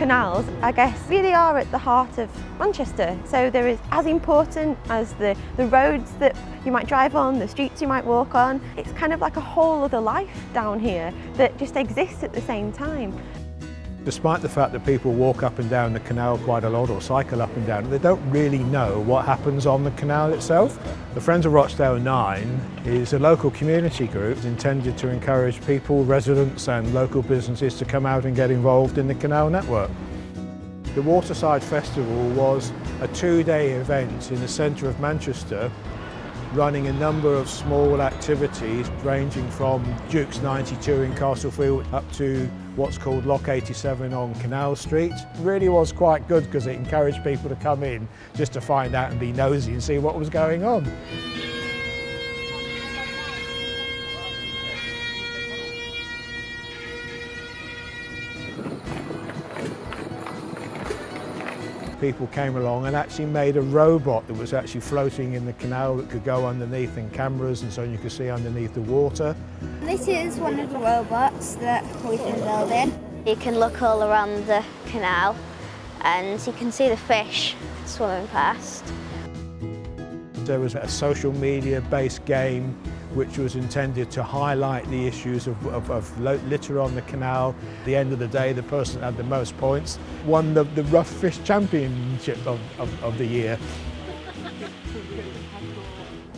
canals, I guess, really are at the heart of Manchester. So they're as important as the roads that you might drive on, the streets you might walk on. It's kind of like a whole other life down here that just exists at the same time. Despite the fact that people walk up and down the canal quite a lot or cycle up and down, they don't really know what happens on the canal itself. The Friends of Rochdale 9 is a local community group intended to encourage people, residents and local businesses to come out and get involved in the canal network. The Waterside Festival was a two-day event in the centre of Manchester, running a number of small activities ranging from Duke's 92 in Castlefield up to what's called Lock 87 on Canal Street. It really was quite good because it encouraged people to come in just to find out and be nosy and see what was going on. People came along and actually made a robot that was actually floating in the canal that could go underneath in cameras, and so you could see underneath the water. This is one of the robots that we've been building. You can look all around the canal and you can see the fish swimming past. There was a social media based game which was intended to highlight the issues of litter on the canal. At the end of the day, the person that had the most points won the Rough Fish Championship of the year.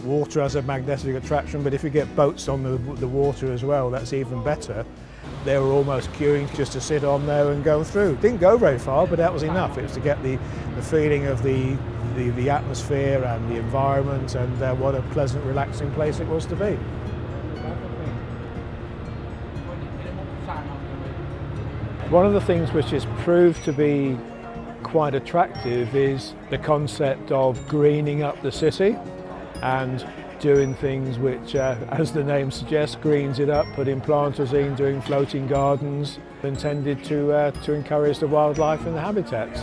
Water has a magnetic attraction, but if you get boats on the water as well, that's even better. They were almost queuing just to sit on there and go through. Didn't go very far, but that was enough. It was to get the feeling of the atmosphere and the environment, and what a pleasant, relaxing place it was to be. One of the things which has proved to be quite attractive is the concept of greening up the city and doing things which, as the name suggests, greens it up, putting planters in, doing floating gardens, intended to encourage the wildlife and the habitats.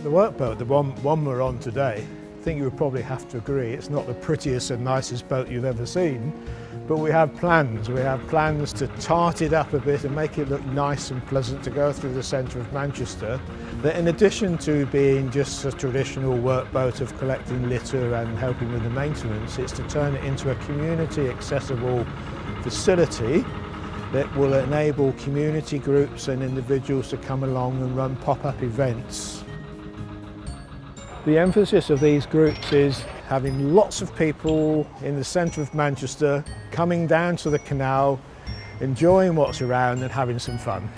The workboat, the one we're on today, I think you would probably have to agree, it's not the prettiest and nicest boat you've ever seen, but we have plans. We have plans to tart it up a bit and make it look nice and pleasant to go through the centre of Manchester. That in addition to being just a traditional workboat of collecting litter and helping with the maintenance, it's to turn it into a community accessible facility that will enable community groups and individuals to come along and run pop-up events. The emphasis of these groups is having lots of people in the centre of Manchester coming down to the canal, enjoying what's around and having some fun.